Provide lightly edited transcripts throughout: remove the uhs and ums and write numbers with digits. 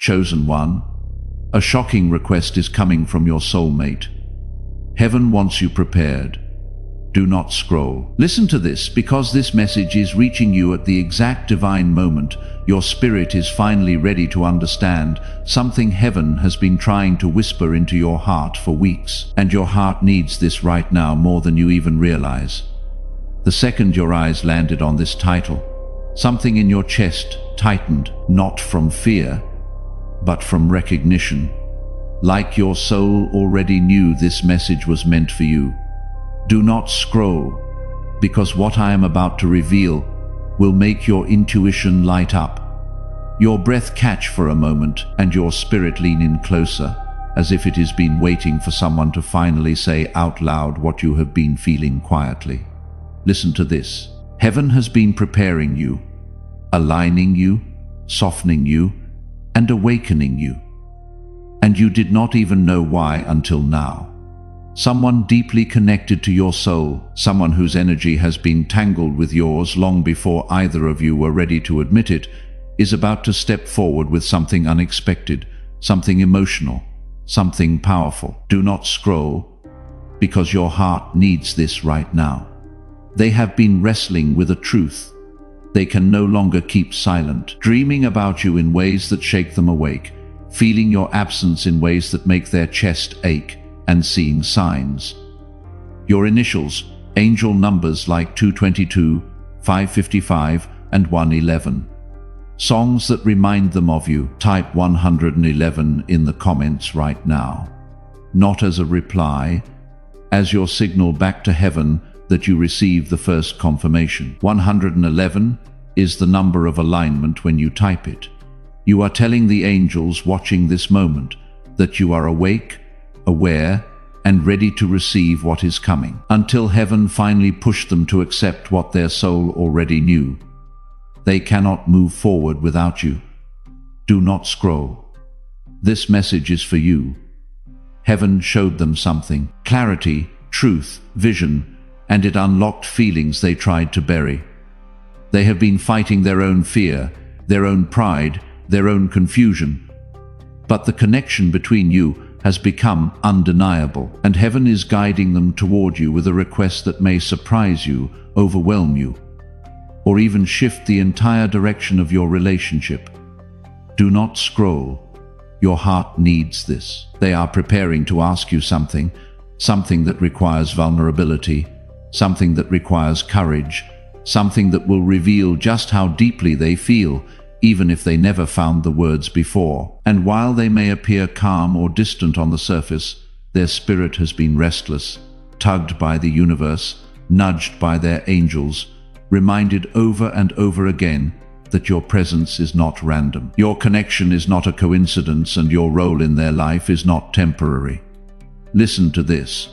Chosen one, a shocking request is coming from your soulmate. Heaven wants you prepared. Do not scroll. Listen to this, because this message is reaching you at the exact divine moment. Your spirit is finally ready to understand something heaven has been trying to whisper into your heart for weeks. And your heart needs this right now more than you even realize. The second your eyes landed on this title, something in your chest tightened, not from fear, but from recognition. Like your soul already knew this message was meant for you. Do not scroll, because what I am about to reveal will make your intuition light up. Your breath catch for a moment, and your spirit lean in closer, as if it has been waiting for someone to finally say out loud what you have been feeling quietly. Listen to this. Heaven has been preparing you, aligning you, softening you, and awakening you. And you did not even know why until now. Someone deeply connected to your soul, someone whose energy has been tangled with yours long before either of you were ready to admit it, is about to step forward with something unexpected, something emotional, something powerful. Do not scroll, because your heart needs this right now. They have been wrestling with a truth. They can no longer keep silent, dreaming about you in ways that shake them awake, feeling your absence in ways that make their chest ache, and seeing signs. Your initials, angel numbers like 222, 555, and 111. Songs that remind them of you. Type 111 in the comments right now. Not as a reply, as your signal back to heaven that you receive the first confirmation. 111 is the number of alignment when you type it. You are telling the angels watching this moment that you are awake, aware, and ready to receive what is coming, until heaven finally pushed them to accept what their soul already knew. They cannot move forward without you. Do not scroll. This message is for you. Heaven showed them something, clarity, truth, vision, and it unlocked feelings they tried to bury. They have been fighting their own fear, their own pride, their own confusion. But the connection between you has become undeniable, and heaven is guiding them toward you with a request that may surprise you, overwhelm you, or even shift the entire direction of your relationship. Do not scroll. Your heart needs this. They are preparing to ask you something, something that requires vulnerability, something that requires courage, something that will reveal just how deeply they feel, even if they never found the words before. And while they may appear calm or distant on the surface, their spirit has been restless, tugged by the universe, nudged by their angels, reminded over and over again that your presence is not random. Your connection is not a coincidence, and your role in their life is not temporary. Listen to this.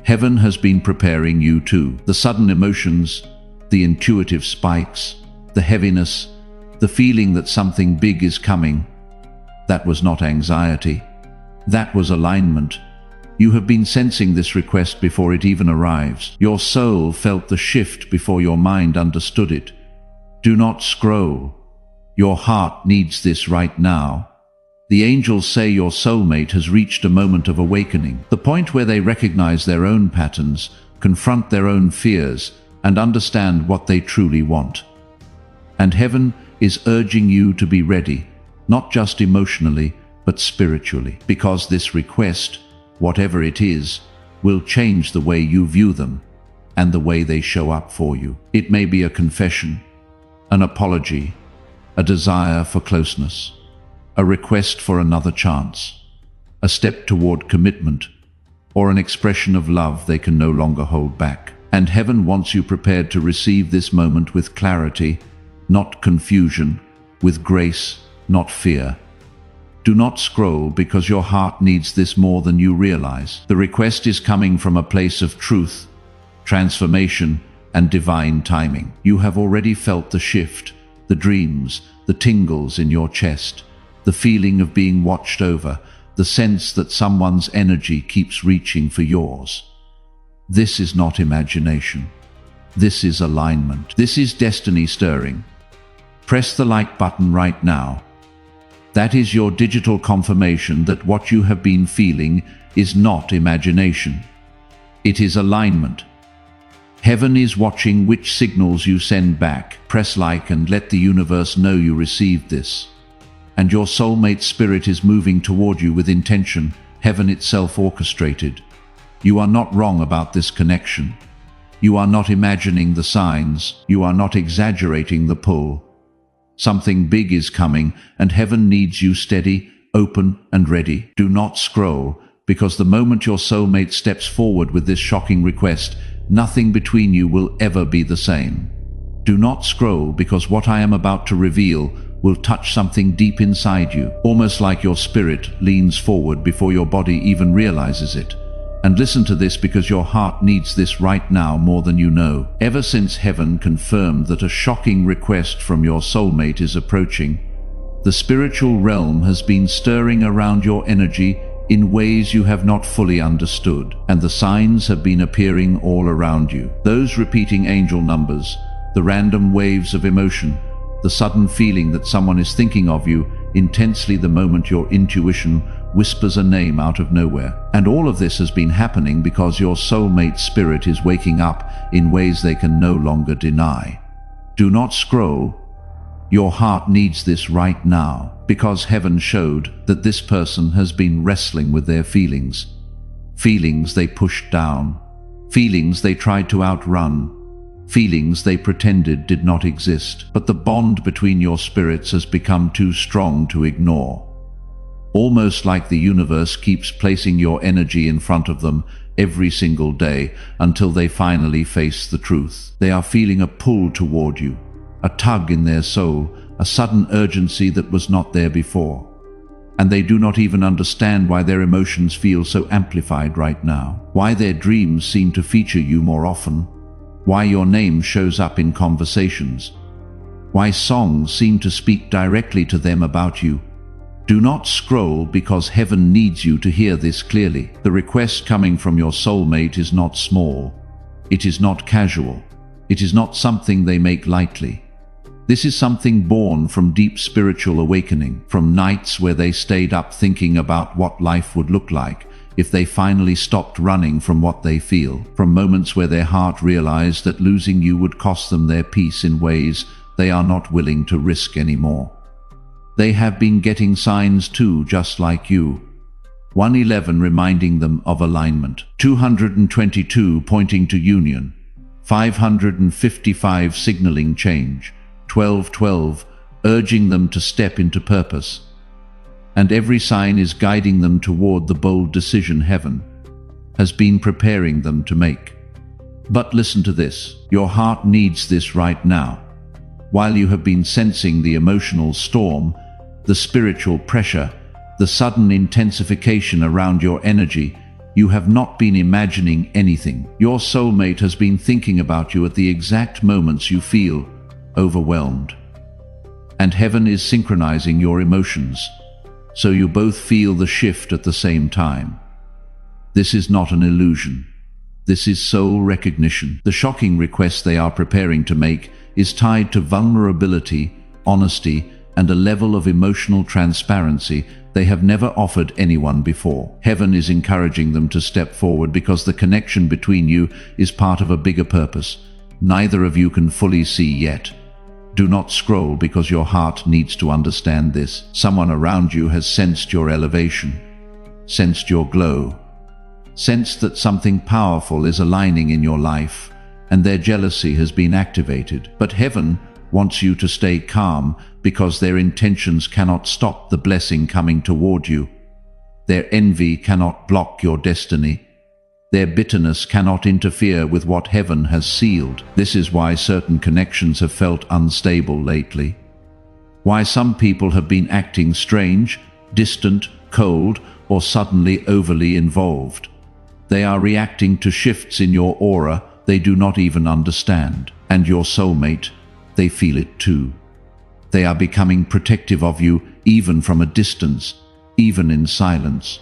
Heaven has been preparing you too. The sudden emotions, the intuitive spikes, the heaviness, the feeling that something big is coming. That was not anxiety. That was alignment. You have been sensing this request before it even arrives. Your soul felt the shift before your mind understood it. Do not scroll. Your heart needs this right now. The angels say your soulmate has reached a moment of awakening, the point where they recognize their own patterns, confront their own fears, and understand what they truly want. And heaven is urging you to be ready, not just emotionally, but spiritually, because this request, whatever it is, will change the way you view them and the way they show up for you. It may be a confession, an apology, a desire for closeness, a request for another chance, a step toward commitment, or an expression of love they can no longer hold back. And heaven wants you prepared to receive this moment with clarity, not confusion, with grace, not fear. Do not scroll, because your heart needs this more than you realize. The request is coming from a place of truth, transformation, and divine timing. You have already felt the shift, the dreams, the tingles in your chest, the feeling of being watched over, the sense that someone's energy keeps reaching for yours. This is not imagination. This is alignment. This is destiny stirring. Press the like button right now. That is your digital confirmation that what you have been feeling is not imagination. It is alignment. Heaven is watching which signals you send back. Press like and let the universe know you received this. And your soulmate spirit is moving toward you with intention, heaven itself orchestrated. You are not wrong about this connection. You are not imagining the signs. You are not exaggerating the pull. Something big is coming, and heaven needs you steady, open, and ready. Do not scroll, because the moment your soulmate steps forward with this shocking request, nothing between you will ever be the same. Do not scroll, because what I am about to reveal will touch something deep inside you, almost like your spirit leans forward before your body even realizes it. And listen to this, because your heart needs this right now more than you know. Ever since heaven confirmed that a shocking request from your soulmate is approaching, the spiritual realm has been stirring around your energy in ways you have not fully understood, and the signs have been appearing all around you. Those repeating angel numbers, the random waves of emotion, the sudden feeling that someone is thinking of you intensely the moment your intuition whispers a name out of nowhere. And all of this has been happening because your soulmate spirit is waking up in ways they can no longer deny. Do not scroll. Your heart needs this right now, because heaven showed that this person has been wrestling with their feelings. Feelings they pushed down. Feelings they tried to outrun. Feelings they pretended did not exist. But the bond between your spirits has become too strong to ignore. Almost like the universe keeps placing your energy in front of them every single day until they finally face the truth. They are feeling a pull toward you, a tug in their soul, a sudden urgency that was not there before. And they do not even understand why their emotions feel so amplified right now, why their dreams seem to feature you more often, why your name shows up in conversations, why songs seem to speak directly to them about you. Do not scroll, because heaven needs you to hear this clearly. The request coming from your soulmate is not small. It is not casual. It is not something they make lightly. This is something born from deep spiritual awakening, from nights where they stayed up thinking about what life would look like if they finally stopped running from what they feel, from moments where their heart realized that losing you would cost them their peace in ways they are not willing to risk anymore. They have been getting signs too, just like you. 111 reminding them of alignment, 222 pointing to union, 555 signaling change, 1212 urging them to step into purpose. And every sign is guiding them toward the bold decision heaven has been preparing them to make. But listen to this. Your heart needs this right now. While you have been sensing the emotional storm, the spiritual pressure, the sudden intensification around your energy, you have not been imagining anything. Your soulmate has been thinking about you at the exact moments you feel overwhelmed. And heaven is synchronizing your emotions, so you both feel the shift at the same time. This is not an illusion. This is soul recognition. The shocking request they are preparing to make is tied to vulnerability, honesty, and a level of emotional transparency they have never offered anyone before. Heaven is encouraging them to step forward because the connection between you is part of a bigger purpose neither of you can fully see yet. Do not scroll, because your heart needs to understand this. Someone around you has sensed your elevation, sensed your glow, sensed that something powerful is aligning in your life, and their jealousy has been activated. But heaven wants you to stay calm, because their intentions cannot stop the blessing coming toward you. Their envy cannot block your destiny. Their bitterness cannot interfere with what heaven has sealed. This is why certain connections have felt unstable lately. Why some people have been acting strange, distant, cold, or suddenly overly involved. They are reacting to shifts in your aura they do not even understand. And your soulmate, they feel it too. They are becoming protective of you, even from a distance, even in silence,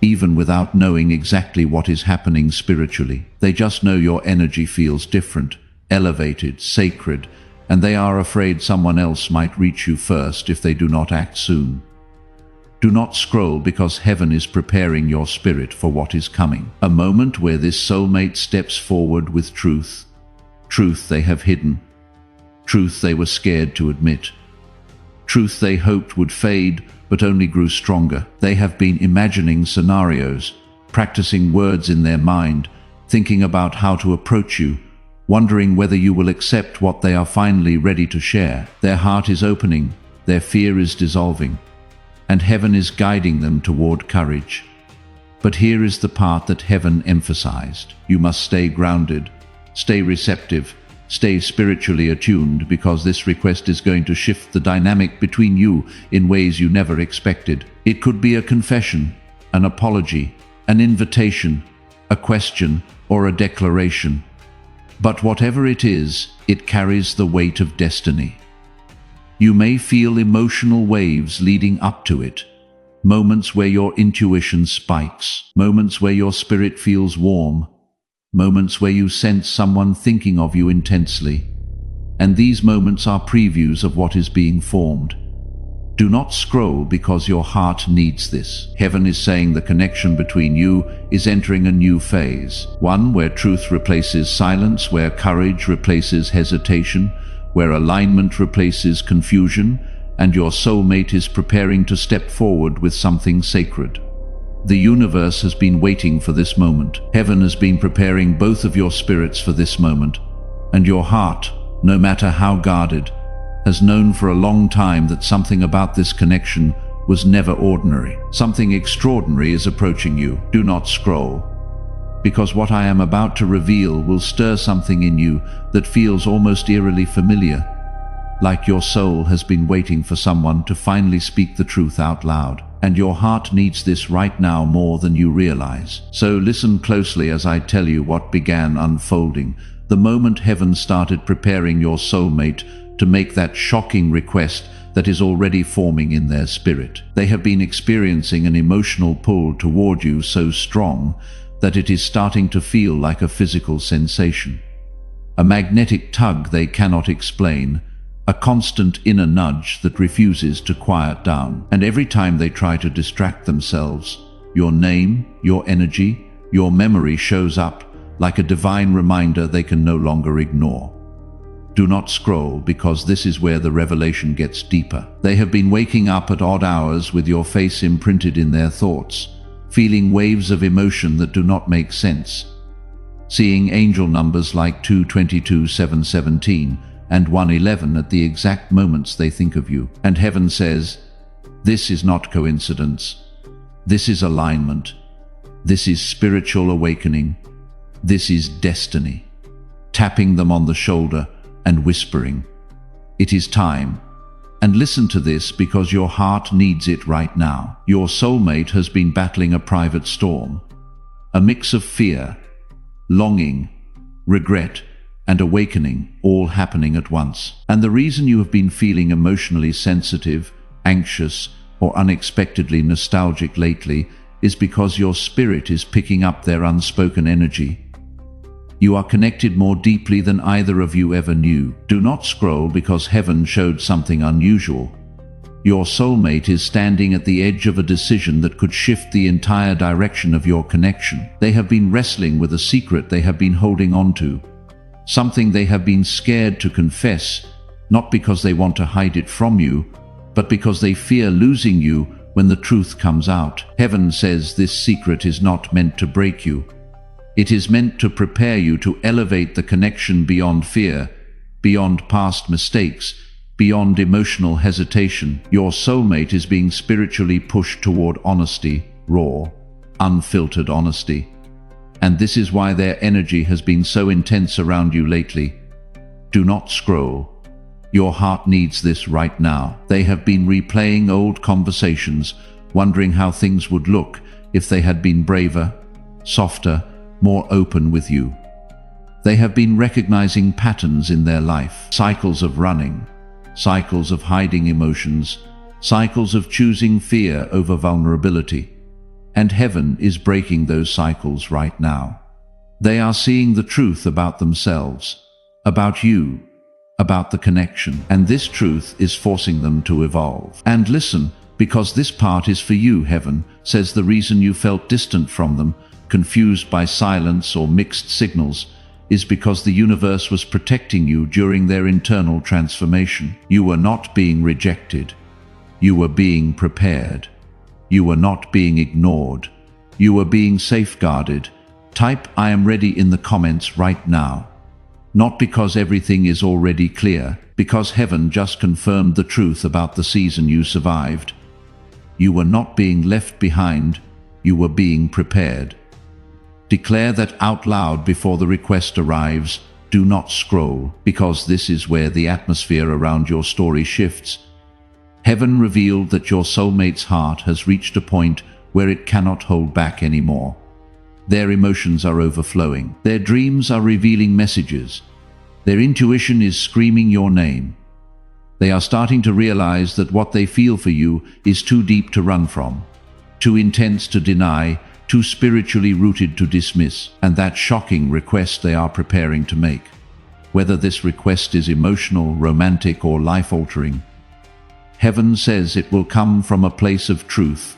even without knowing exactly what is happening spiritually. They just know your energy feels different, elevated, sacred, and they are afraid someone else might reach you first if they do not act soon. Do not scroll because heaven is preparing your spirit for what is coming. A moment where this soulmate steps forward with truth. Truth they have hidden. Truth they were scared to admit. Truth they hoped would fade, but only grew stronger. They have been imagining scenarios, practicing words in their mind, thinking about how to approach you, wondering whether you will accept what they are finally ready to share. Their heart is opening, their fear is dissolving, and heaven is guiding them toward courage. But here is the part that heaven emphasized. You must stay grounded, stay receptive, stay spiritually attuned, because this request is going to shift the dynamic between you in ways you never expected. It could be a confession, an apology, an invitation, a question, or a declaration. But whatever it is, it carries the weight of destiny. You may feel emotional waves leading up to it. Moments where your intuition spikes. Moments where your spirit feels warm. Moments where you sense someone thinking of you intensely. And these moments are previews of what is being formed. Do not scroll because your heart needs this. Heaven is saying the connection between you is entering a new phase. One where truth replaces silence, where courage replaces hesitation, where alignment replaces confusion, and your soulmate is preparing to step forward with something sacred. The universe has been waiting for this moment. Heaven has been preparing both of your spirits for this moment, and your heart, no matter how guarded, has known for a long time that something about this connection was never ordinary. Something extraordinary is approaching you. Do not scroll, because what I am about to reveal will stir something in you that feels almost eerily familiar, like your soul has been waiting for someone to finally speak the truth out loud. And your heart needs this right now more than you realize. So listen closely as I tell you what began unfolding the moment heaven started preparing your soulmate to make that shocking request that is already forming in their spirit. They have been experiencing an emotional pull toward you so strong that it is starting to feel like a physical sensation. A magnetic tug they cannot explain, a constant inner nudge that refuses to quiet down. And every time they try to distract themselves, your name, your energy, your memory shows up like a divine reminder they can no longer ignore. Do not scroll, because this is where the revelation gets deeper. They have been waking up at odd hours with your face imprinted in their thoughts, feeling waves of emotion that do not make sense, seeing angel numbers like 222, 717, and 111 at the exact moments they think of you. And heaven says, this is not coincidence. This is alignment. This is spiritual awakening. This is destiny. Tapping them on the shoulder and whispering, it is time. And listen to this, because your heart needs it right now. Your soulmate has been battling a private storm, a mix of fear, longing, regret, and awakening, all happening at once. And the reason you have been feeling emotionally sensitive, anxious, or unexpectedly nostalgic lately is because your spirit is picking up their unspoken energy. You are connected more deeply than either of you ever knew. Do not scroll, because heaven showed something unusual. Your soulmate is standing at the edge of a decision that could shift the entire direction of your connection. They have been wrestling with a secret they have been holding on to, something they have been scared to confess, not because they want to hide it from you, but because they fear losing you when the truth comes out. Heaven says this secret is not meant to break you. It is meant to prepare you to elevate the connection beyond fear, beyond past mistakes, beyond emotional hesitation. Your soulmate is being spiritually pushed toward honesty, raw, unfiltered honesty. And this is why their energy has been so intense around you lately. Do not scroll. Your heart needs this right now. They have been replaying old conversations, wondering how things would look if they had been braver, softer, more open with you. They have been recognizing patterns in their life, cycles of running, cycles of hiding emotions, cycles of choosing fear over vulnerability. And heaven is breaking those cycles right now. They are seeing the truth about themselves, about you, about the connection, and this truth is forcing them to evolve. And listen, because this part is for you, heaven says the reason you felt distant from them, confused by silence or mixed signals, is because the universe was protecting you during their internal transformation. You were not being rejected. You were being prepared. You were not being ignored. You were being safeguarded. Type "I am ready" in the comments right now. Not because everything is already clear, because heaven just confirmed the truth about the season you survived. You were not being left behind. You were being prepared. Declare that out loud before the request arrives. Do not scroll, because this is where the atmosphere around your story shifts. Heaven revealed that your soulmate's heart has reached a point where it cannot hold back anymore. Their emotions are overflowing. Their dreams are revealing messages. Their intuition is screaming your name. They are starting to realize that what they feel for you is too deep to run from, too intense to deny, too spiritually rooted to dismiss, and that shocking request they are preparing to make. Whether this request is emotional, romantic, or life-altering, heaven says it will come from a place of truth,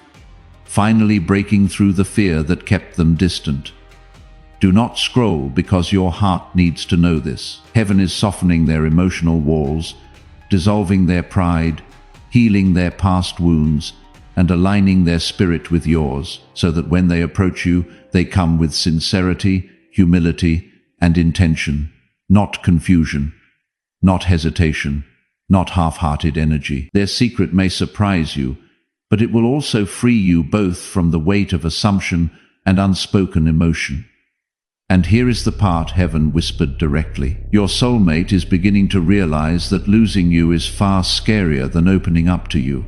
finally breaking through the fear that kept them distant. Do not scroll, because your heart needs to know this. Heaven is softening their emotional walls, dissolving their pride, healing their past wounds, and aligning their spirit with yours, so that when they approach you, they come with sincerity, humility, and intention, not confusion, not hesitation, not half-hearted energy. Their secret may surprise you, but it will also free you both from the weight of assumption and unspoken emotion. And here is the part heaven whispered directly. Your soulmate is beginning to realize that losing you is far scarier than opening up to you.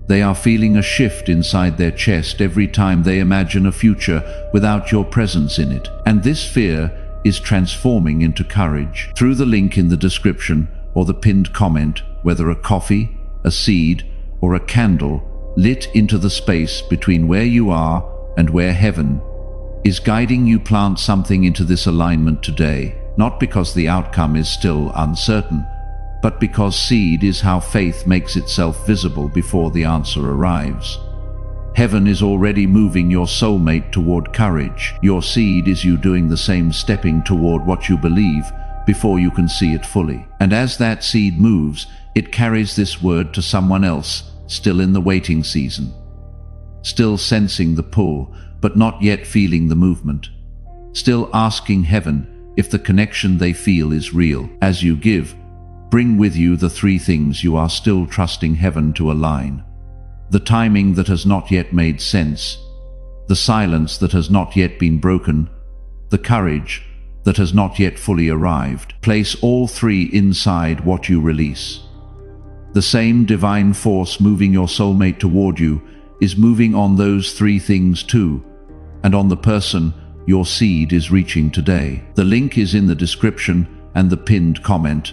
They are feeling a shift inside their chest every time they imagine a future without your presence in it. And this fear is transforming into courage. Through the link in the description or the pinned comment, whether a coffee, a seed, or a candle lit into the space between where you are and where heaven is guiding you, plant something into this alignment today, not because the outcome is still uncertain, but because seed is how faith makes itself visible before the answer arrives. Heaven is already moving your soulmate toward courage. Your seed is you doing the same, stepping toward what you believe before you can see it fully. And as that seed moves, it carries this word to someone else, still in the waiting season, still sensing the pull, but not yet feeling the movement, still asking heaven if the connection they feel is real. As you give, bring with you the three things you are still trusting heaven to align: the timing that has not yet made sense, the silence that has not yet been broken, the courage that has not yet fully arrived. Place all three inside what you release. The same divine force moving your soulmate toward you is moving on those three things too, and on the person your seed is reaching today. The link is in the description and the pinned comment.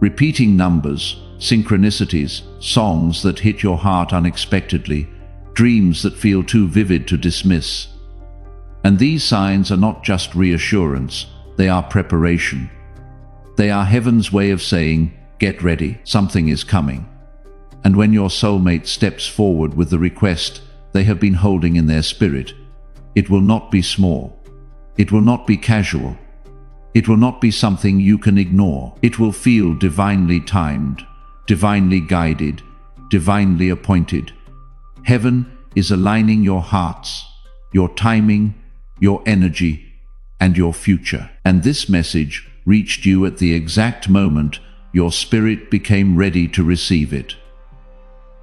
Repeating numbers, synchronicities, songs that hit your heart unexpectedly, dreams that feel too vivid to dismiss. And these signs are not just reassurance, they are preparation. They are heaven's way of saying, get ready, something is coming. And when your soulmate steps forward with the request they have been holding in their spirit, it will not be small. It will not be casual. It will not be something you can ignore. It will feel divinely timed, divinely guided, divinely appointed. Heaven is aligning your hearts, your timing, your energy, and your future. And this message reached you at the exact moment your spirit became ready to receive it.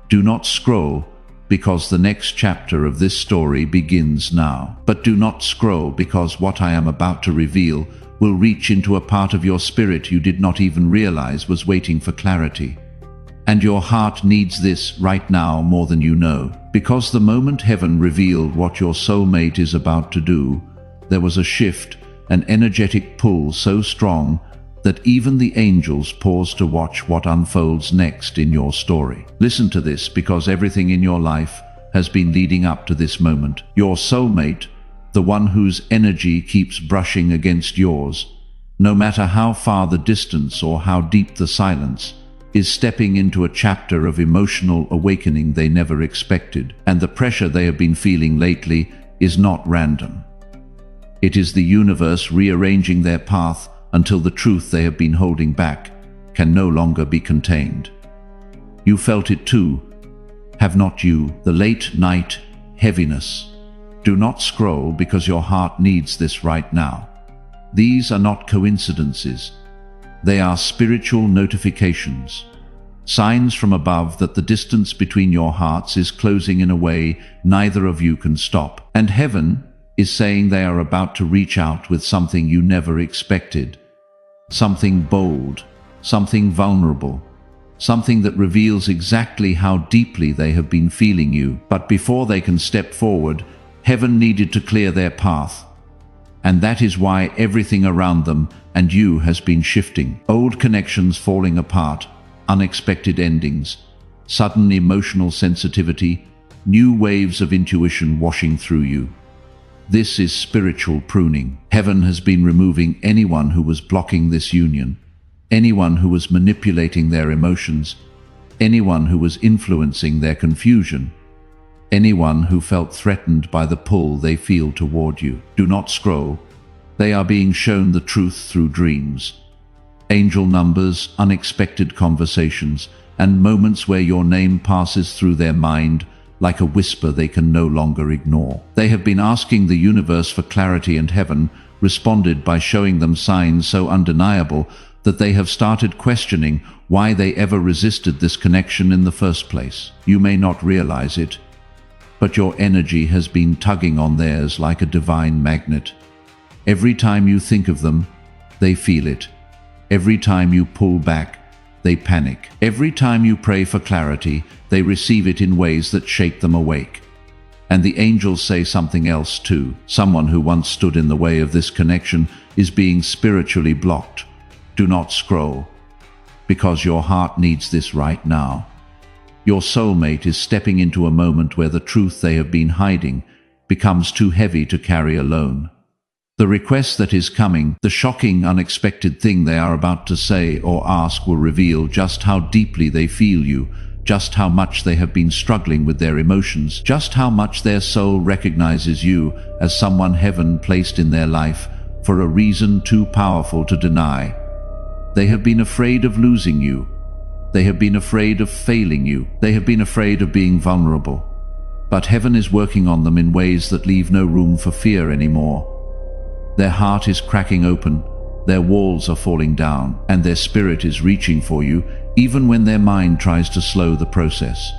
Do not scroll, because the next chapter of this story begins now. But do not scroll, because what I am about to reveal will reach into a part of your spirit you did not even realize was waiting for clarity. And your heart needs this right now more than you know. Because the moment heaven revealed what your soulmate is about to do, there was a shift, an energetic pull so strong that even the angels pause to watch what unfolds next in your story. Listen to this, because everything in your life has been leading up to this moment. Your soulmate, the one whose energy keeps brushing against yours, no matter how far the distance or how deep the silence, is stepping into a chapter of emotional awakening they never expected, and the pressure they have been feeling lately is not random. It is the universe rearranging their path until the truth they have been holding back can no longer be contained. You felt it too, have not you? The late night heaviness. Do not scroll because your heart needs this right now. These are not coincidences. They are spiritual notifications, signs from above that the distance between your hearts is closing in a way neither of you can stop. And heaven is saying they are about to reach out with something you never expected. Something bold, something vulnerable, something that reveals exactly how deeply they have been feeling you. But before they can step forward, heaven needed to clear their path. And that is why everything around them and you has been shifting. Old connections falling apart, unexpected endings, sudden emotional sensitivity, new waves of intuition washing through you. This is spiritual pruning. Heaven has been removing anyone who was blocking this union, anyone who was manipulating their emotions, anyone who was influencing their confusion, anyone who felt threatened by the pull they feel toward you. Do not scroll. They are being shown the truth through dreams, angel numbers, unexpected conversations, and moments where your name passes through their mind like a whisper they can no longer ignore. They have been asking the universe for clarity, and heaven responded by showing them signs so undeniable that they have started questioning why they ever resisted this connection in the first place. You may not realize it, but your energy has been tugging on theirs like a divine magnet. Every time you think of them, they feel it. Every time you pull back, they panic. Every time you pray for clarity, they receive it in ways that shake them awake. And the angels say something else too. Someone who once stood in the way of this connection is being spiritually blocked. Do not scroll, because your heart needs this right now. Your soulmate is stepping into a moment where the truth they have been hiding becomes too heavy to carry alone. The request that is coming, the shocking, unexpected thing they are about to say or ask will reveal just how deeply they feel you, just how much they have been struggling with their emotions, just how much their soul recognizes you as someone heaven placed in their life for a reason too powerful to deny. They have been afraid of losing you. They have been afraid of failing you. They have been afraid of being vulnerable. But heaven is working on them in ways that leave no room for fear anymore. Their heart is cracking open, their walls are falling down, and their spirit is reaching for you, even when their mind tries to slow the process.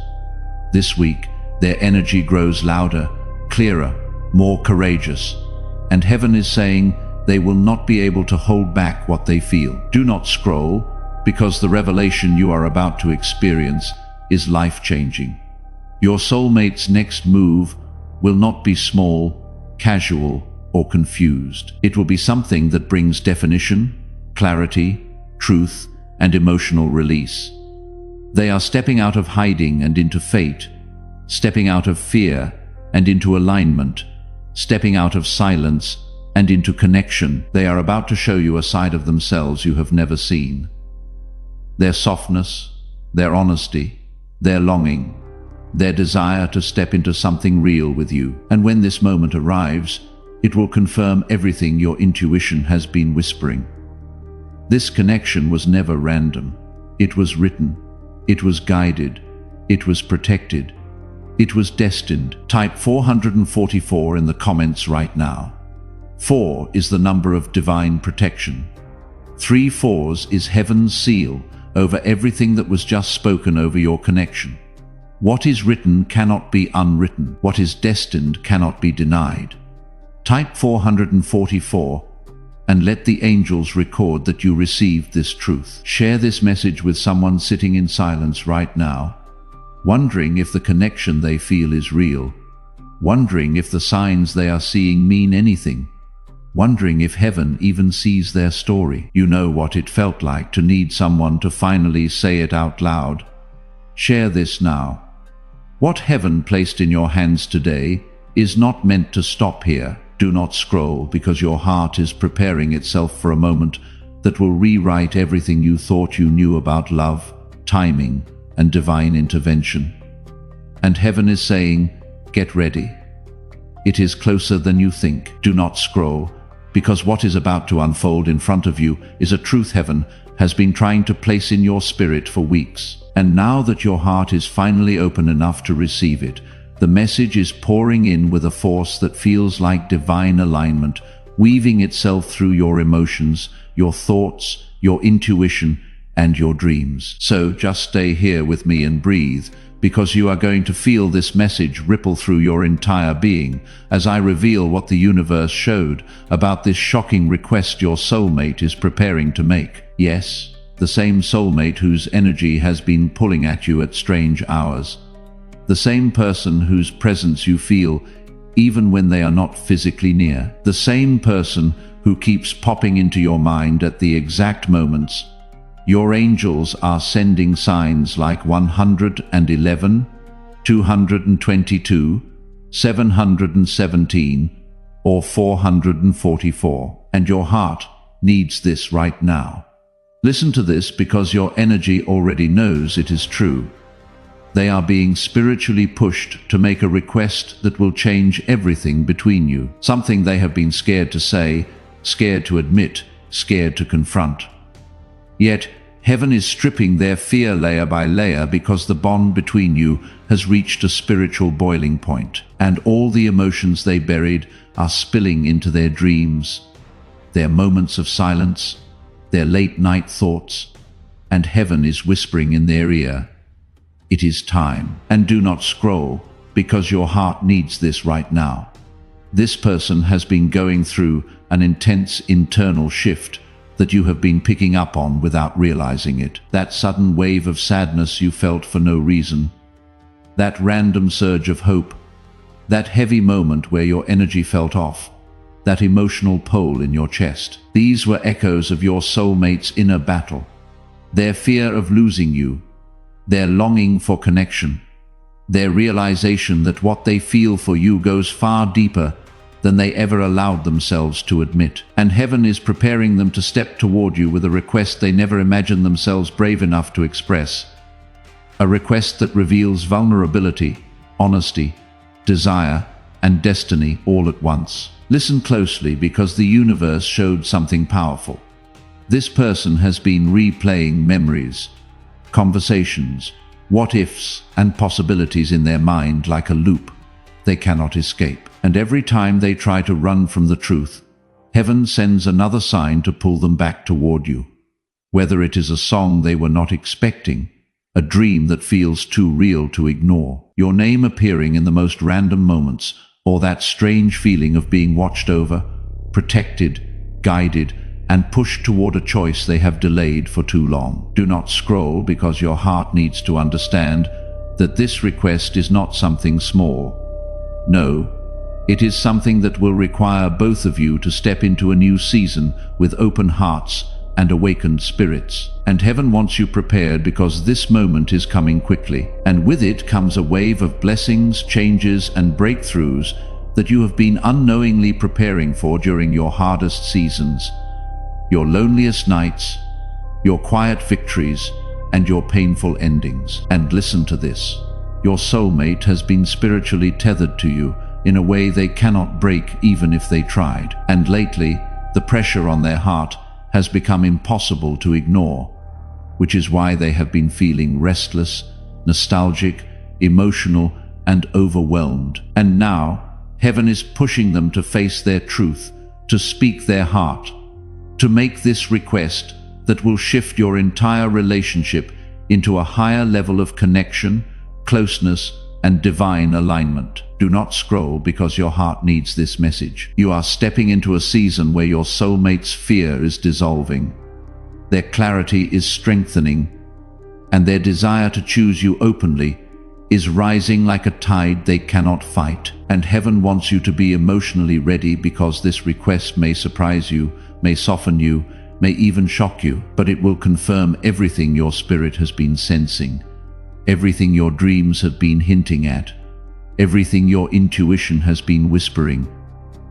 This week, their energy grows louder, clearer, more courageous, and heaven is saying they will not be able to hold back what they feel. Do not scroll, because the revelation you are about to experience is life-changing. Your soulmate's next move will not be small, casual, or confused. It will be something that brings definition, clarity, truth, and emotional release. They are stepping out of hiding and into fate, stepping out of fear and into alignment, stepping out of silence and into connection. They are about to show you a side of themselves you have never seen. Their softness, their honesty, their longing, their desire to step into something real with you. And when this moment arrives, it will confirm everything your intuition has been whispering. This connection was never random. It was written. It was guided. It was protected. It was destined. Type 444 in the comments right now. 4 is the number of divine protection. 3 fours is heaven's seal over everything that was just spoken over your connection. What is written cannot be unwritten. What is destined cannot be denied. Type 444 and let the angels record that you received this truth. Share this message with someone sitting in silence right now, wondering if the connection they feel is real, wondering if the signs they are seeing mean anything, wondering if heaven even sees their story. You know what it felt like to need someone to finally say it out loud. Share this now. What heaven placed in your hands today is not meant to stop here. Do not scroll, because your heart is preparing itself for a moment that will rewrite everything you thought you knew about love, timing, and divine intervention. And heaven is saying, get ready. It is closer than you think. Do not scroll, because what is about to unfold in front of you is a truth heaven has been trying to place in your spirit for weeks. And now that your heart is finally open enough to receive it, the message is pouring in with a force that feels like divine alignment, weaving itself through your emotions, your thoughts, your intuition, and your dreams. So just stay here with me and breathe, because you are going to feel this message ripple through your entire being as I reveal what the universe showed about this shocking request your soulmate is preparing to make. Yes, the same soulmate whose energy has been pulling at you at strange hours. The same person whose presence you feel even when they are not physically near. The same person who keeps popping into your mind at the exact moments. Your angels are sending signs like 111, 222, 717, or 444, and your heart needs this right now. Listen to this because your energy already knows it is true. They are being spiritually pushed to make a request that will change everything between you, something they have been scared to say, scared to admit, scared to confront. Yet, heaven is stripping their fear layer by layer because the bond between you has reached a spiritual boiling point, and all the emotions they buried are spilling into their dreams, their moments of silence, their late-night thoughts, and heaven is whispering in their ear, "It is time." And do not scroll, because your heart needs this right now. This person has been going through an intense internal shift that you have been picking up on without realizing it. That sudden wave of sadness you felt for no reason. That random surge of hope. That heavy moment where your energy felt off. That emotional pull in your chest. These were echoes of your soulmate's inner battle. Their fear of losing you. Their longing for connection. Their realization that what they feel for you goes far deeper than they ever allowed themselves to admit. And heaven is preparing them to step toward you with a request they never imagined themselves brave enough to express. A request that reveals vulnerability, honesty, desire, and destiny all at once. Listen closely because the universe showed something powerful. This person has been replaying memories, conversations, what-ifs, and possibilities in their mind like a loop they cannot escape. And every time they try to run from the truth, heaven sends another sign to pull them back toward you. Whether it is a song they were not expecting, a dream that feels too real to ignore, your name appearing in the most random moments, or that strange feeling of being watched over, protected, guided, and pushed toward a choice they have delayed for too long. Do not scroll because your heart needs to understand that this request is not something small. No, it is something that will require both of you to step into a new season with open hearts and awakened spirits. And heaven wants you prepared because this moment is coming quickly. And with it comes a wave of blessings, changes, and breakthroughs that you have been unknowingly preparing for during your hardest seasons, your loneliest nights, your quiet victories, and your painful endings. And listen to this. Your soulmate has been spiritually tethered to you in a way they cannot break even if they tried. And lately, the pressure on their heart has become impossible to ignore, which is why they have been feeling restless, nostalgic, emotional, and overwhelmed. And now, heaven is pushing them to face their truth, to speak their heart, to make this request that will shift your entire relationship into a higher level of connection, closeness, and divine alignment. Do not scroll because your heart needs this message. You are stepping into a season where your soulmate's fear is dissolving, their clarity is strengthening, and their desire to choose you openly is rising like a tide they cannot fight. And heaven wants you to be emotionally ready because this request may surprise you, may soften you, may even shock you, but it will confirm everything your spirit has been sensing, everything your dreams have been hinting at, everything your intuition has been whispering,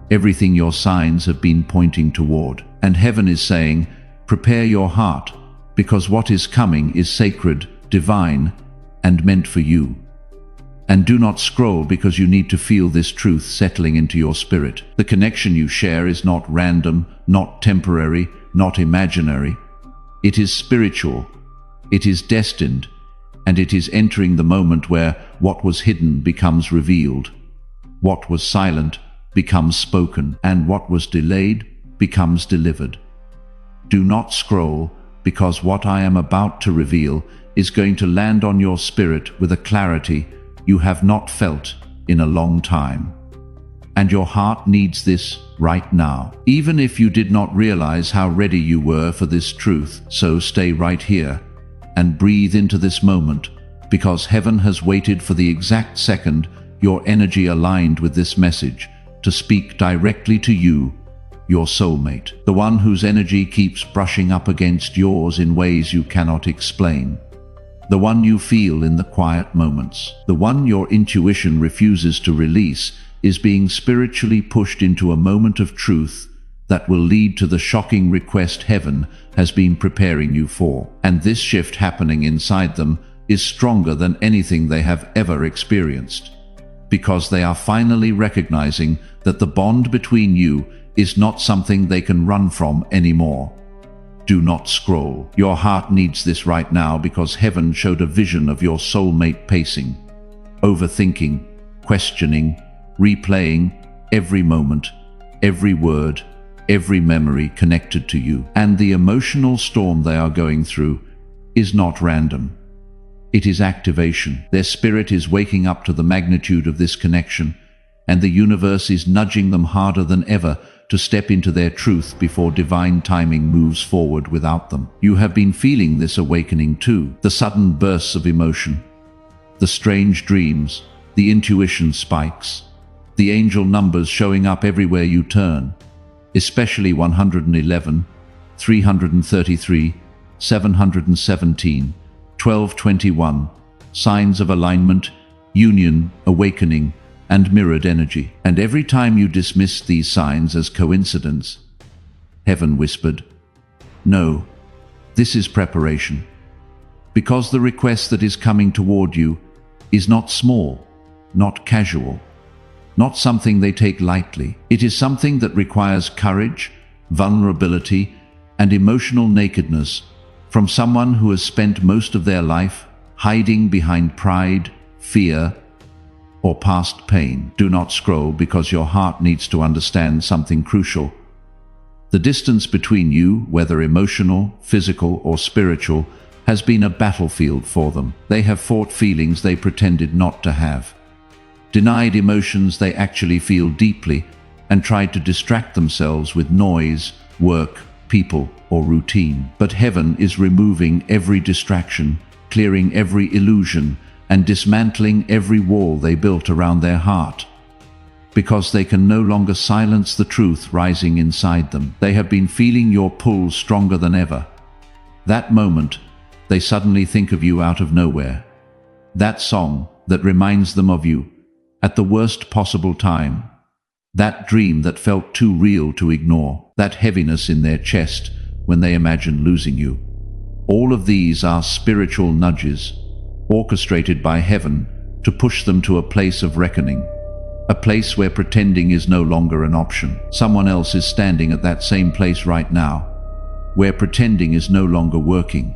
everything your signs have been pointing toward. And heaven is saying, prepare your heart, because what is coming is sacred, divine, and meant for you. And do not scroll because you need to feel this truth settling into your spirit. The connection you share is not random, not temporary, not imaginary. It is spiritual, it is destined, and it is entering the moment where what was hidden becomes revealed, what was silent becomes spoken, and what was delayed becomes delivered. Do not scroll, because what I am about to reveal is going to land on your spirit with a clarity you have not felt in a long time. And your heart needs this right now, even if you did not realize how ready you were for this truth. So stay right here and breathe into this moment, because heaven has waited for the exact second your energy aligned with this message to speak directly to you, your soulmate, the one whose energy keeps brushing up against yours in ways you cannot explain. The one you feel in the quiet moments, the one your intuition refuses to release, is being spiritually pushed into a moment of truth that will lead to the shocking request heaven has been preparing you for. And this shift happening inside them is stronger than anything they have ever experienced, because they are finally recognizing that the bond between you is not something they can run from anymore. Do not scroll. Your heart needs this right now, because heaven showed a vision of your soulmate pacing, overthinking, questioning, replaying every moment, every word, every memory connected to you. And the emotional storm they are going through is not random. It is activation. Their spirit is waking up to the magnitude of this connection, and the universe is nudging them harder than ever to step into their truth before divine timing moves forward without them. You have been feeling this awakening too. The sudden bursts of emotion, the strange dreams, the intuition spikes, the angel numbers showing up everywhere you turn, especially 111, 333, 717, 1221, signs of alignment, union, awakening, and mirrored energy. And every time you dismiss these signs as coincidence, heaven whispered, "No, this is preparation." Because the request that is coming toward you is not small, not casual, not something they take lightly. It is something that requires courage, vulnerability, and emotional nakedness from someone who has spent most of their life hiding behind pride, fear, or past pain. Do not scroll, because your heart needs to understand something crucial. The distance between you, whether emotional, physical, or spiritual, has been a battlefield for them. They have fought feelings they pretended not to have, denied emotions they actually feel deeply, and tried to distract themselves with noise, work, people, or routine. But heaven is removing every distraction, clearing every illusion, and dismantling every wall they built around their heart, because they can no longer silence the truth rising inside them. They have been feeling your pull stronger than ever. That moment, they suddenly think of you out of nowhere. That song that reminds them of you at the worst possible time. That dream that felt too real to ignore. That heaviness in their chest when they imagine losing you. All of these are spiritual nudges, orchestrated by heaven to push them to a place of reckoning, a place where pretending is no longer an option. Someone else is standing at that same place right now, where pretending is no longer working,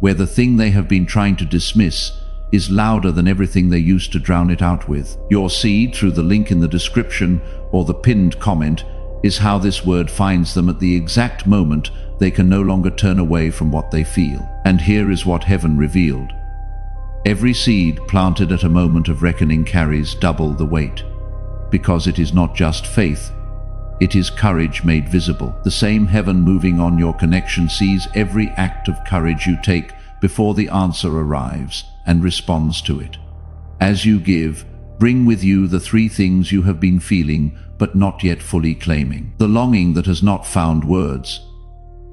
where the thing they have been trying to dismiss is louder than everything they used to drown it out with. Your seed, through the link in the description or the pinned comment, is how this word finds them at the exact moment they can no longer turn away from what they feel. And here is what heaven revealed. Every seed planted at a moment of reckoning carries double the weight, because it is not just faith, it is courage made visible. The same heaven moving on your connection sees every act of courage you take before the answer arrives and responds to it. As you give, bring with you the three things you have been feeling but not yet fully claiming. The longing that has not found words,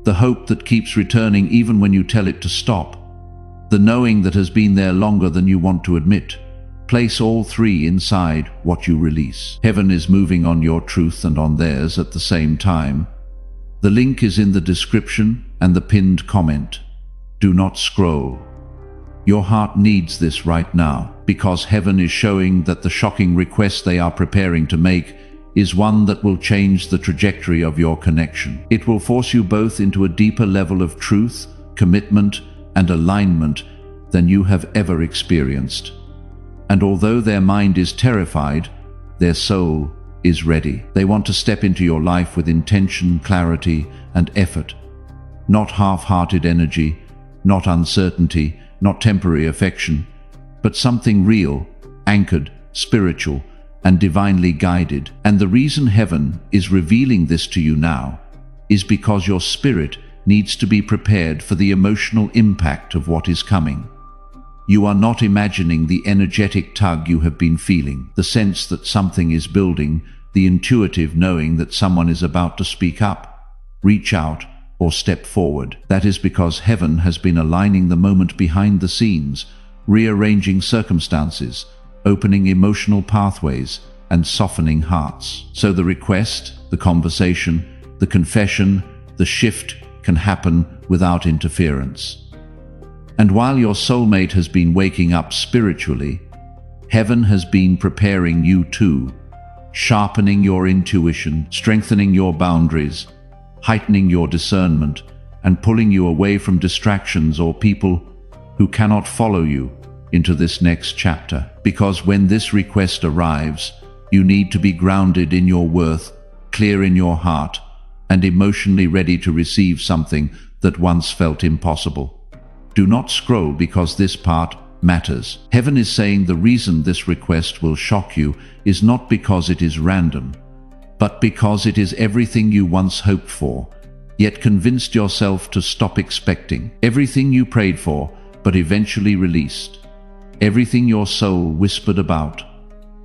the hope that keeps returning even when you tell it to stop, the knowing that has been there longer than you want to admit. Place all three inside what you release. Heaven is moving on your truth and on theirs at the same time. The link is in the description and the pinned comment. Do not scroll. Your heart needs this right now, because heaven is showing that the shocking request they are preparing to make is one that will change the trajectory of your connection. It will force you both into a deeper level of truth, commitment, and alignment than you have ever experienced. And although their mind is terrified, their soul is ready. They want to step into your life with intention, clarity, and effort. Not half-hearted energy, not uncertainty, not temporary affection, but something real, anchored, spiritual, and divinely guided. And the reason heaven is revealing this to you now is because your spirit needs to be prepared for the emotional impact of what is coming. You are not imagining the energetic tug you have been feeling, the sense that something is building, the intuitive knowing that someone is about to speak up, reach out, or step forward. That is because heaven has been aligning the moment behind the scenes, rearranging circumstances, opening emotional pathways, and softening hearts. So the request, the conversation, the confession, the shift can happen without interference. And while your soulmate has been waking up spiritually, heaven has been preparing you too, sharpening your intuition, strengthening your boundaries, heightening your discernment, and pulling you away from distractions or people who cannot follow you into this next chapter. Because when this request arrives, you need to be grounded in your worth, clear in your heart, and emotionally ready to receive something that once felt impossible. Do not scroll because this part matters. Heaven is saying the reason this request will shock you is not because it is random, but because it is everything you once hoped for, yet convinced yourself to stop expecting. Everything you prayed for, but eventually released. Everything your soul whispered about.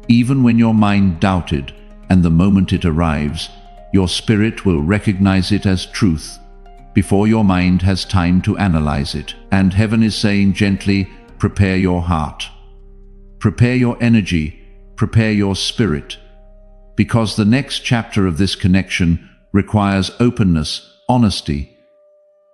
Even when your mind doubted, and the moment it arrives, your spirit will recognize it as truth before your mind has time to analyze it. And heaven is saying gently, prepare your heart. Prepare your energy, prepare your spirit. Because the next chapter of this connection requires openness, honesty,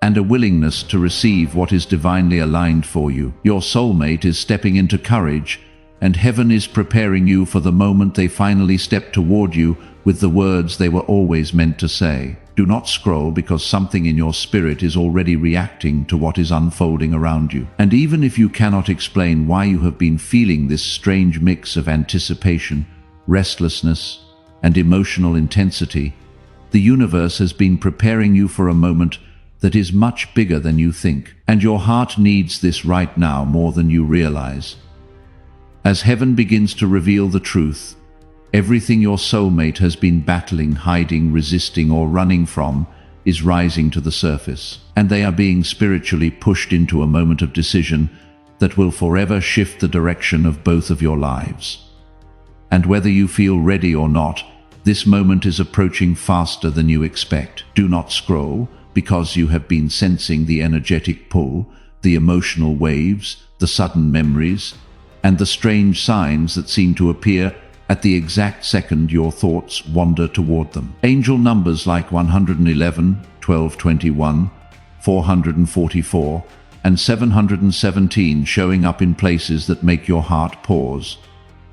and a willingness to receive what is divinely aligned for you. Your soulmate is stepping into courage, and heaven is preparing you for the moment they finally step toward you with the words they were always meant to say. Do not scroll because something in your spirit is already reacting to what is unfolding around you. And even if you cannot explain why you have been feeling this strange mix of anticipation, restlessness, and emotional intensity, the universe has been preparing you for a moment that is much bigger than you think. And your heart needs this right now more than you realize. As heaven begins to reveal the truth, everything your soulmate has been battling, hiding, resisting, or running from is rising to the surface. And they are being spiritually pushed into a moment of decision that will forever shift the direction of both of your lives. And whether you feel ready or not, this moment is approaching faster than you expect. Do not scroll, because you have been sensing the energetic pull, the emotional waves, the sudden memories, and the strange signs that seem to appear at the exact second your thoughts wander toward them. Angel numbers like 111, 1221, 444, and 717 showing up in places that make your heart pause.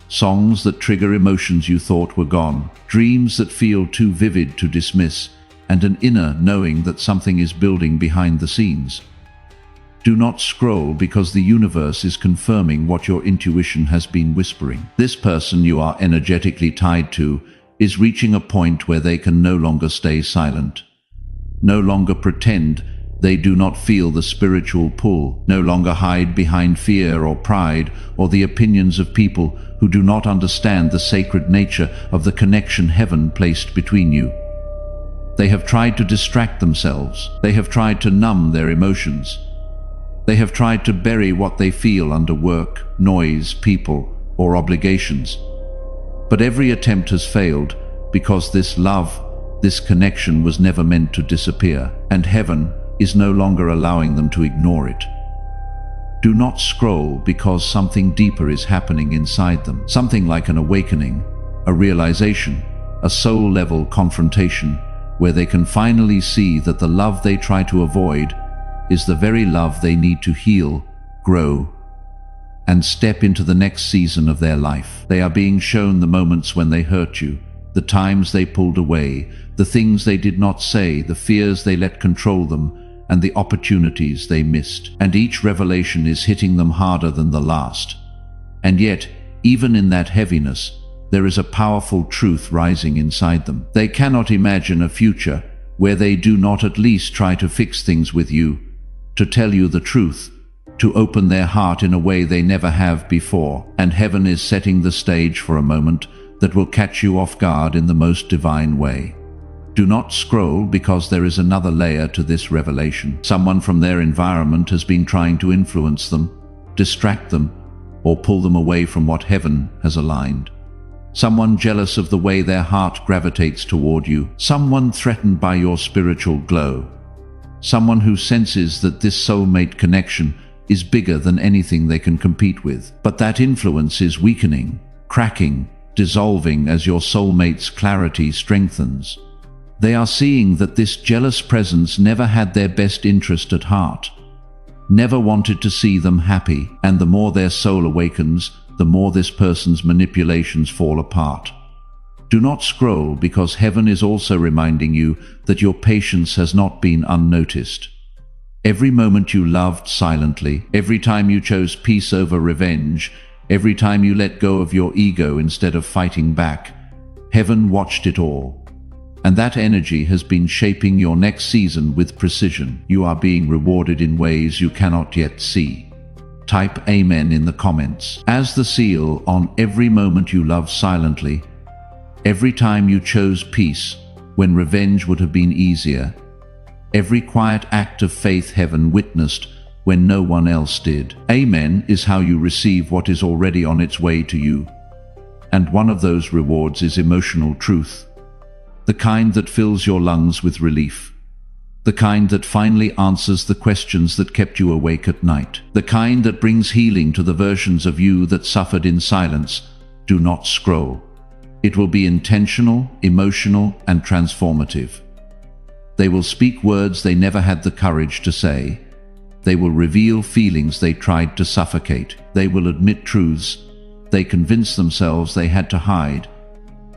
Songs that trigger emotions you thought were gone. Dreams that feel too vivid to dismiss, and an inner knowing that something is building behind the scenes. Do not scroll because the universe is confirming what your intuition has been whispering. This person you are energetically tied to is reaching a point where they can no longer stay silent, no longer pretend they do not feel the spiritual pull, no longer hide behind fear or pride or the opinions of people who do not understand the sacred nature of the connection heaven placed between you. They have tried to distract themselves. They have tried to numb their emotions. They have tried to bury what they feel under work, noise, people, or obligations. But every attempt has failed because this love, this connection was never meant to disappear, and heaven is no longer allowing them to ignore it. Do not scroll because something deeper is happening inside them, something like an awakening, a realization, a soul-level confrontation, where they can finally see that the love they try to avoid is the very love they need to heal, grow, and step into the next season of their life. They are being shown the moments when they hurt you, the times they pulled away, the things they did not say, the fears they let control them, and the opportunities they missed. And each revelation is hitting them harder than the last. And yet, even in that heaviness, there is a powerful truth rising inside them. They cannot imagine a future where they do not at least try to fix things with you, to tell you the truth, to open their heart in a way they never have before. And heaven is setting the stage for a moment that will catch you off guard in the most divine way. Do not scroll, because there is another layer to this revelation. Someone from their environment has been trying to influence them, distract them, or pull them away from what heaven has aligned. Someone jealous of the way their heart gravitates toward you. Someone threatened by your spiritual glow. Someone who senses that this soulmate connection is bigger than anything they can compete with. But that influence is weakening, cracking, dissolving as your soulmate's clarity strengthens. They are seeing that this jealous presence never had their best interest at heart, never wanted to see them happy, and the more their soul awakens, the more this person's manipulations fall apart. Do not scroll, because heaven is also reminding you that your patience has not been unnoticed. Every moment you loved silently, every time you chose peace over revenge, every time you let go of your ego instead of fighting back, heaven watched it all. And that energy has been shaping your next season with precision. You are being rewarded in ways you cannot yet see. Type Amen in the comments. As the seal on every moment you love silently, every time you chose peace when revenge would have been easier, every quiet act of faith heaven witnessed when no one else did. Amen is how you receive what is already on its way to you. And one of those rewards is emotional truth. The kind that fills your lungs with relief. The kind that finally answers the questions that kept you awake at night. The kind that brings healing to the versions of you that suffered in silence. Do not scroll. It will be intentional, emotional, and transformative. They will speak words they never had the courage to say. They will reveal feelings they tried to suffocate. They will admit truths they convinced themselves they had to hide.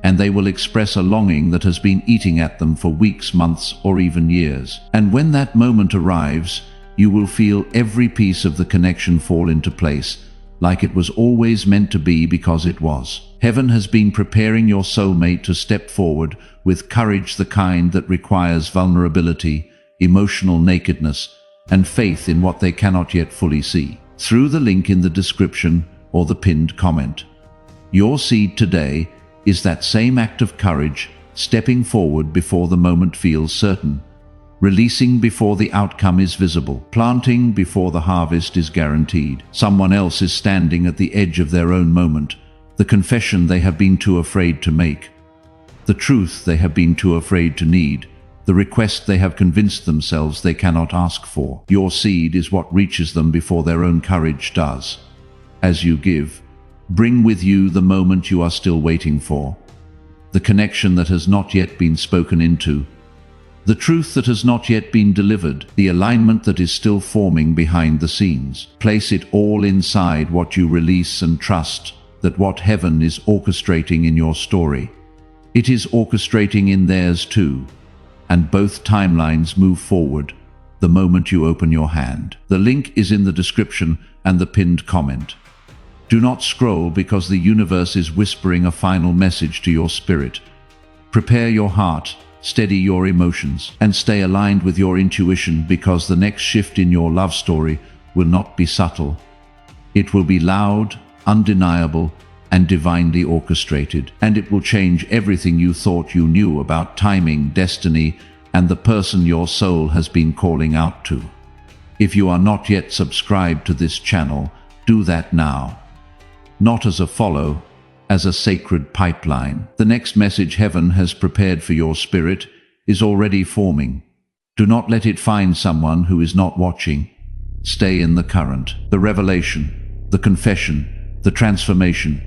And they will express a longing that has been eating at them for weeks, months, or even years. And when that moment arrives, you will feel every piece of the connection fall into place, like it was always meant to be, because it was. Heaven has been preparing your soulmate to step forward with courage, the kind that requires vulnerability, emotional nakedness, and faith in what they cannot yet fully see. Through the link in the description or the pinned comment. Your seed today is that same act of courage, stepping forward before the moment feels certain, releasing before the outcome is visible, planting before the harvest is guaranteed. Someone else is standing at the edge of their own moment, the confession they have been too afraid to make, the truth they have been too afraid to need, the request they have convinced themselves they cannot ask for. Your seed is what reaches them before their own courage does. As you give, bring with you the moment you are still waiting for, the connection that has not yet been spoken into, the truth that has not yet been delivered, the alignment that is still forming behind the scenes. Place it all inside what you release and trust that what heaven is orchestrating in your story, it is orchestrating in theirs too. And both timelines move forward the moment you open your hand. The link is in the description and the pinned comment. Do not scroll, because the universe is whispering a final message to your spirit. Prepare your heart, steady your emotions, and stay aligned with your intuition, because the next shift in your love story will not be subtle. It will be loud, undeniable, and divinely orchestrated, and it will change everything you thought you knew about timing, destiny, and the person your soul has been calling out to. If you are not yet subscribed to this channel, do that now. Not as a follow, as a sacred pipeline. The next message heaven has prepared for your spirit is already forming. Do not let it find someone who is not watching. Stay in the current. The revelation, the confession, the transformation,